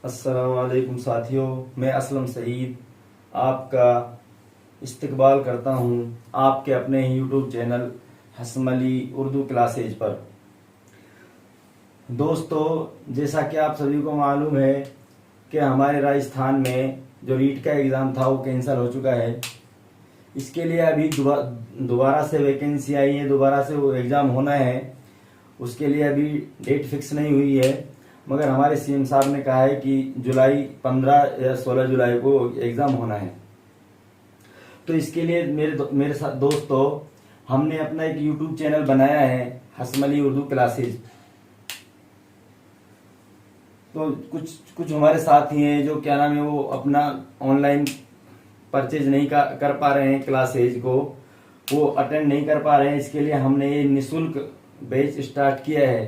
السلام علیکم ساتھیوں، میں اسلم سعید آپ کا استقبال کرتا ہوں آپ کے اپنے یوٹیوب چینل حسم علی اردو کلاسز پر۔ دوستو، جیسا کہ آپ سبھی کو معلوم ہے کہ ہمارے راجستھان میں جو ریٹ کا ایگزام تھا وہ کینسل ہو چکا ہے۔ اس کے لیے ابھی دوبارہ سے ویکینسی آئی ہے، دوبارہ سے وہ ایگزام ہونا ہے۔ اس کے لیے ابھی ڈیٹ فکس نہیں ہوئی ہے، مگر ہمارے سی ایم صاحب نے کہا ہے کہ جولائی 15 یا 16 جولائی کو ایگزام ہونا ہے۔ تو اس کے لیے میرے ساتھ دوستو، ہم نے اپنا ایک یوٹیوب چینل بنایا ہے حسم علی اردو کلاسز۔ تو کچھ ہمارے ساتھی ہیں جو کیا نام ہے وہ اپنا آن لائن پرچیز نہیں کر پا رہے ہیں، کلاسز کو وہ اٹینڈ نہیں کر پا رہے ہیں۔ اس کے لیے ہم نے یہ نشلک بیچ اسٹارٹ کیا ہے۔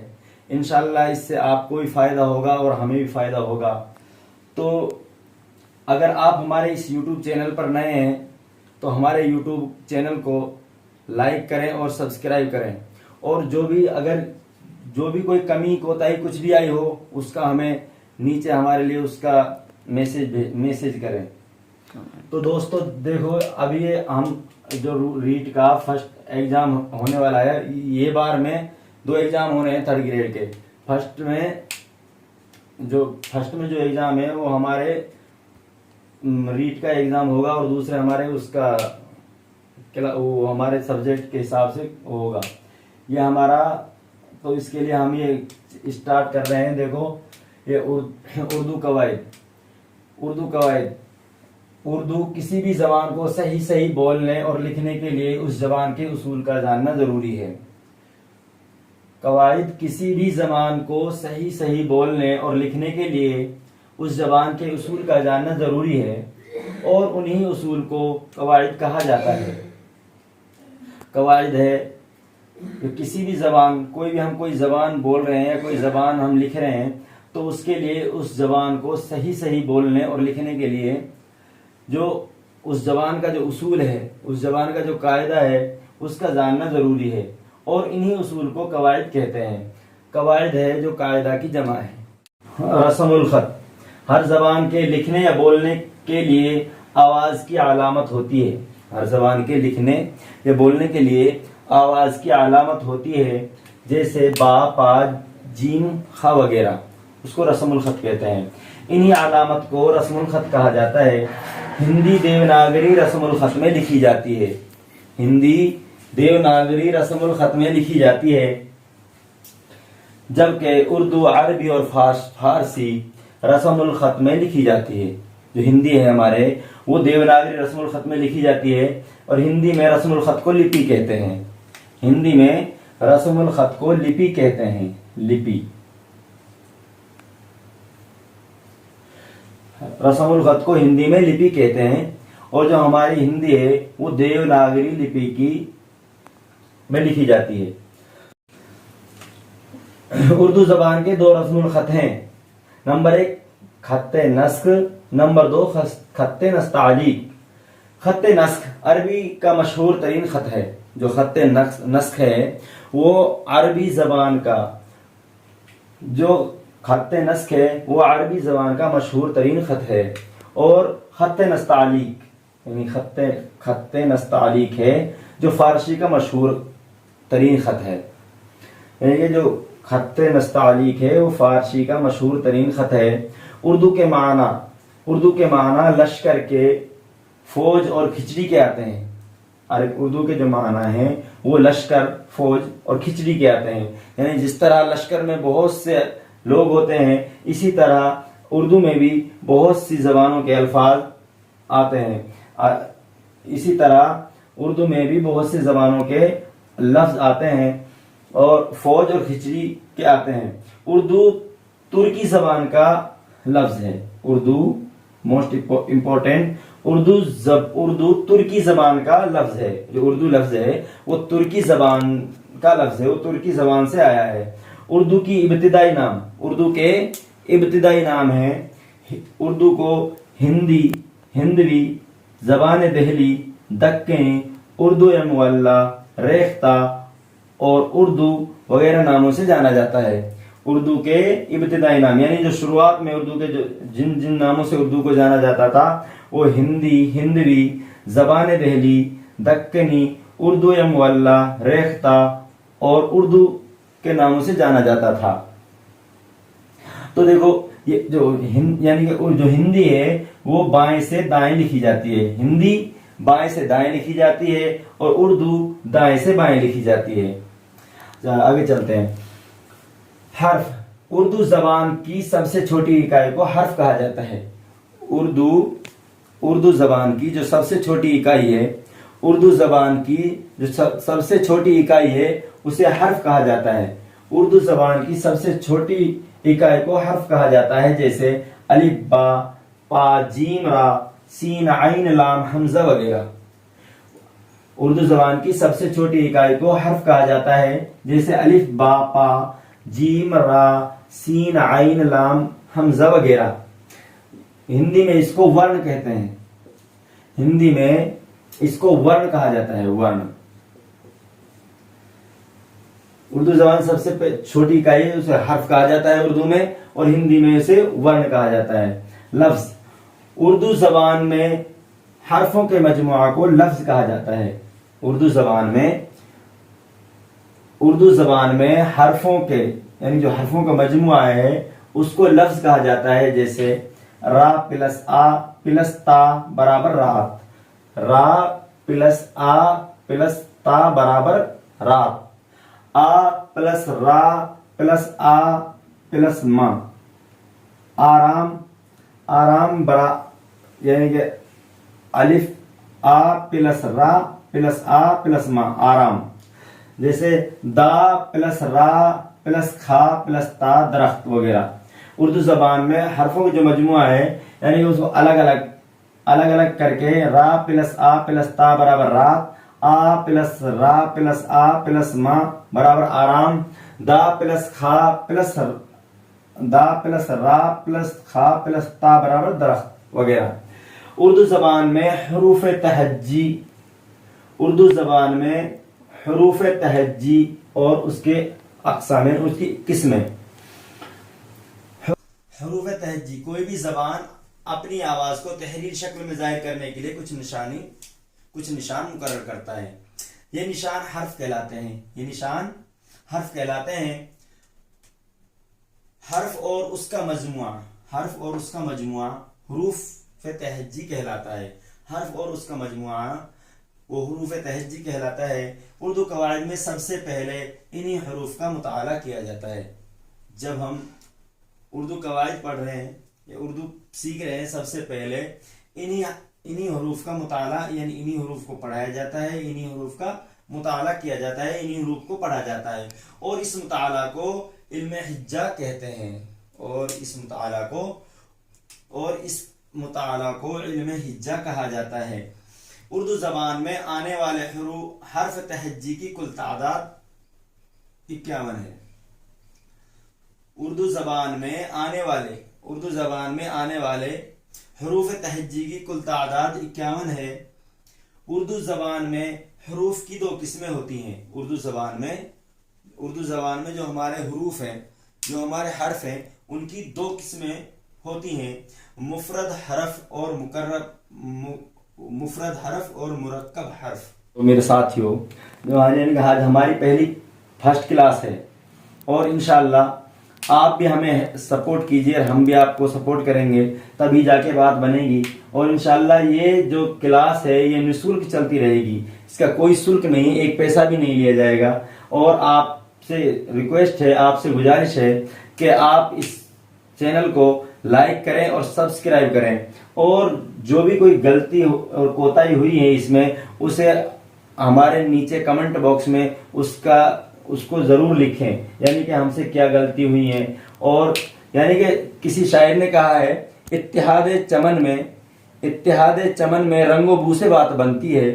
انشاءاللہ اس سے آپ کو بھی فائدہ ہوگا اور ہمیں بھی فائدہ ہوگا۔ تو اگر آپ ہمارے اس یوٹیوب چینل پر نئے ہیں تو ہمارے یوٹیوب چینل کو لائک کریں اور سبسکرائب کریں، اور جو بھی کوئی کمی کوتاہی کچھ بھی آئی ہو اس کا ہمیں نیچے ہمارے لیے اس کا میسج کریں۔ تو دوستو دیکھو، ابھی ہم جو ریٹ کا فرسٹ ایگزام ہونے والا ہے، یہ بار میں 2 ایگزام ہو رہے ہیں 3rd گریڈ کے۔ فرسٹ میں جو ایگزام ہے وہ ہمارے ریٹ کا ایگزام ہوگا، اور دوسرے ہمارے اس کا وہ ہمارے سبجیکٹ کے حساب سے ہوگا یہ ہمارا۔ تو اس کے لیے ہم یہ اسٹارٹ کر رہے ہیں۔ دیکھو، یہ اردو قواعد۔ اردو کسی بھی زبان کو صحیح بولنے اور لکھنے کے لیے اس زبان کے اصول کا جاننا ضروری ہے۔ قواعد کسی بھی زبان کو صحیح بولنے اور لکھنے کے لیے اس زبان کے اصول کا جاننا ضروری ہے، اور انہی اصول کو قواعد کہا جاتا ہے۔ قواعد ہے کہ کسی بھی زبان، کوئی زبان بول رہے ہیں یا کوئی زبان ہم لکھ رہے ہیں، تو اس کے لیے اس زبان کو صحیح بولنے اور لکھنے کے لیے جو اس زبان کا جو اصول ہے، اس زبان کا جو قاعدہ ہے، اس کا جاننا ضروری ہے، اور انہی اصول کو قواعد کہتے ہیں۔ قواعد ہے جو قاعدہ کی جمع ہے۔ رسم الخط، ہر زبان کے لکھنے یا بولنے کے لیے آواز کی علامت ہوتی ہے۔ ہر زبان کے لکھنے یا بولنے کے لیے آواز کی علامت ہوتی ہے، جیسے با، پا، جیم، خا وغیرہ، اس کو رسم الخط کہتے ہیں۔ انہی علامت کو رسم الخط کہا جاتا ہے۔ ہندی دیوناگری رسم الخط میں لکھی جاتی ہے۔ ہندی دیوناگری رسم الخط میں لکھی جاتی ہے، جبکہ اردو، عربی اور فارسی رسم الخط میں لکھی جاتی ہے۔ جو ہندی ہے ہمارے، وہ دیوناگری رسم الخط میں لکھی جاتی ہے، اور ہندی میں رسم الخط کو لپی کہتے ہیں۔ ہندی میں رسم الخط کو لپی کہتے ہیں، لپی۔ رسم الخط کو ہندی میں لپی کہتے ہیں، اور جو ہماری ہندی ہے وہ دیوناگری لپی کی میں لکھی جاتی ہے۔ اردو زبان کے 2 رسم الخط ہیں۔ نمبر 1 خط نسخ، نمبر 2 خط نستعلیق۔ خط نسخ عربی کا مشہور ترین خط ہے۔ جو خط نسخ ہے وہ عربی زبان کا، جو خط نسخ ہے وہ عربی زبان کا مشہور ترین خط ہے، اور خط نستعلیق یعنی خط نستعلیق ہے جو فارسی کا مشہور ترین خط ہے۔ یعنی کہ جو خط نستعلیق ہے وہ فارسی کا مشہور ترین خط ہے۔ اردو کے معنی لشکر کے، فوج اور کھچڑی کے آتے ہیں۔ اردو کے جو معنی ہیں وہ لشکر، فوج اور کھچڑی کے آتے ہیں۔ یعنی جس طرح لشکر میں بہت سے لوگ ہوتے ہیں، اسی طرح اردو میں بھی بہت سی زبانوں کے الفاظ آتے ہیں۔ اسی طرح اردو میں بھی بہت سی زبانوں کے لفظ آتے ہیں، اور فوج اور کھچڑی کے آتے ہیں۔ اردو ترکی زبان کا لفظ ہے۔ اردو موسٹ امپورٹنٹ، اردو ترکی زبان کا لفظ ہے۔ جو اردو لفظ ہے وہ ترکی زبان کا لفظ ہے، وہ ترکی زبان سے آیا ہے۔ اردو کے ابتدائی نام ہیں۔ اردو کو ہندی، ہندوی، زبان دہلی، دکنی، اردو معلی، ریختہ اور اردو وغیرہ ناموں سے جانا جاتا ہے۔ اردو کے ابتدائی نام، یعنی جو شروعات میں اردو کے جو جن جن ناموں سے اردو کو جانا جاتا تھا وہ ہندی، ہندوی، زبان دہلی، دکنی، اردو معلی، ریختہ اور اردو کے ناموں سے جانا جاتا تھا۔ تو دیکھو یہ جو یعنی کہ جو ہندی ہے وہ بائیں سے دائیں لکھی جاتی ہے، ہندی بائیں سے دائیں لکھی جاتی ہے اور اردو دائیں سے بائیں لکھی جاتی ہے۔ آگے چلتے ہیں۔ حرف، اردو زبان کی سب سے چھوٹی اکائی کو حرف کہا جاتا ہے۔ اردو زبان کی جو سب سے چھوٹی اکائی ہے، اردو زبان کی جو سب سے چھوٹی اکائی ہے اسے حرف کہا جاتا ہے۔ اردو زبان کی سب سے چھوٹی اکائی کو حرف کہا جاتا ہے، جیسے الف با، پا جیم را، سین عین لام حمزہ وغیرہ۔ اردو زبان کی سب سے چھوٹی اکائی کو حرف کہا جاتا ہے، جیسے الف با، پا جیم را، سین عین لام حمزہ وغیرہ۔ ہندی میں اس کو ورن کہتے ہیں، ہندی میں اس کو ورن کہا جاتا ہے، ورن۔ اردو زبان سب سے چھوٹی اکائی ہے، اسے حرف کہا جاتا ہے اردو میں، اور ہندی میں اسے ورن کہا جاتا ہے۔ لفظ، اردو زبان میں حرفوں کے مجموعہ کو لفظ کہا جاتا ہے۔ اردو زبان میں حرفوں کے یعنی جو حرفوں کا مجموعہ ہے اس کو لفظ کہا جاتا ہے، جیسے را پلس آ پلس تا برابر رات، را پلس آ پلس تا برابر رات، آ پلس را پلس آ پلس ما، آرام برا یعنی کہ الف آ پلس را پلس آ پلس ما، آرام۔ جیسے دا پلس را پلس کھا پلس تا درخت وغیرہ۔ اردو زبان میں حرفوں کا جو مجموعہ ہے یعنی اس کو الگ الگ کر کے را پلس آ پلس تا برابر رات، آ پلس را پلس آ پلس ما برابر آرام، دا پلس را پلس کھا پلس تا برابر درخت وغیرہ۔ اردو زبان میں حروف تہجی اور اس کے اقسام، اس کی قسمیں۔ حروف تہجی، کوئی بھی زبان اپنی آواز کو تحریر شکل میں ظاہر کرنے کے لیے کچھ نشان مقرر کرتا ہے۔ یہ نشان حرف کہلاتے ہیں۔ حرف اور اس کا مجموعہ حروف تہجی کہلاتا ہے۔ حرف اور اس کا مجموعہ وہ حروف تہجی کہلاتا ہے۔ اردو قواعد میں سب سے پہلے انہی حروف کا مطالعہ کیا جاتا ہے۔ جب ہم اردو قواعد پڑھ رہے ہیں یا اردو سیکھ رہے ہیں، سب سے پہلے انہی حروف کا مطالعہ یعنی انہی حروف کو پڑھایا جاتا ہے، انہی حروف کا مطالعہ کیا جاتا ہے، انہی حروف کو پڑھا جاتا ہے، اور اس مطالعہ کو علم حجہ کہتے ہیں، اور اس مطالعہ کو علم حجہ کہا جاتا ہے۔ اردو زبان میں آنے والے حرف تہجی کی کل تعداد 51 ہے۔ اردو زبان میں آنے والے حروف تہجی کی کل تعداد 51 ہے۔ اردو زبان میں حروف کی 2 قسمیں ہوتی ہیں۔ اردو زبان میں جو ہمارے حروف ہیں، جو ہمارے حرف ہیں، ان کی 2 قسمیں ہوتی ہیں، مفرد حرف اور مرکب حرف۔ تو میرے ساتھیو، آج ہماری پہلی فرسٹ کلاس ہے، اور انشاءاللہ آپ بھی ہمیں سپورٹ کیجیے اور ہم بھی آپ کو سپورٹ کریں گے، تبھی جا کے بات بنے گی۔ اور انشاءاللہ یہ جو کلاس ہے یہ نشلک چلتی رہے گی، اس کا کوئی شلک نہیں، 1 پیسہ بھی نہیں لیا جائے گا۔ اور آپ سے ریکویسٹ ہے، آپ سے گزارش ہے کہ آپ اس چینل کو لائک کریں اور سبسکرائب کریں، اور جو بھی کوئی غلطی اور کوتاہی ہوئی ہے اس میں، اسے ہمارے نیچے کمنٹ باکس میں اس کو ضرور لکھیں، یعنی کہ ہم سے کیا غلطی ہوئی ہے۔ اور یعنی کہ کسی شاعر نے کہا ہے، اتحاد چمن میں رنگ و بو سے بات بنتی ہے،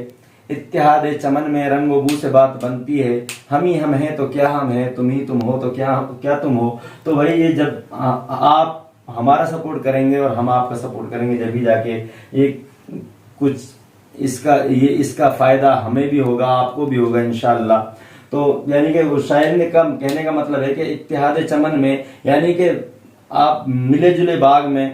اتحاد چمن میں رنگ و بو سے بات بنتی ہے، ہم ہی ہم ہیں تو کیا ہم ہیں، تم ہی تم ہو تو کیا تم ہو۔ تو وہی یہ جب آپ ہمارا سپورٹ کریں گے اور ہم آپ کا سپورٹ کریں گے، جبھی جا کے اس کا فائدہ ہمیں بھی ہوگا، آپ کو بھی ہوگا انشاءاللہ۔ تو یعنی کہ وہ شاعر نے کم کہنے کا مطلب ہے کہ اتحاد چمن میں یعنی کہ آپ ملے جلے باغ میں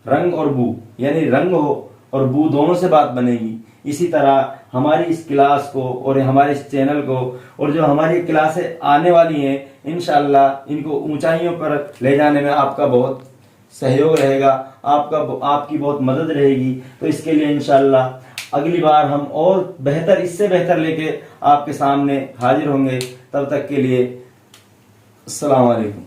رنگ اور بو، یعنی رنگ ہو اور بو دونوں سے بات بنے گی. اسی طرح ہماری اس کلاس کو اور ہمارے اس چینل کو اور جو ہماری کلاسیں آنے والی ہیں انشاءاللہ ان کو اونچائیوں پر لے جانے میں آپ کا بہت سہیوگ رہے گا، آپ کی بہت مدد رہے گی. تو اس کے لیے انشاءاللہ اگلی بار ہم اور بہتر، اس سے بہتر لے کے آپ کے سامنے حاضر ہوں گے. تب تک کے لیے السلام علیکم.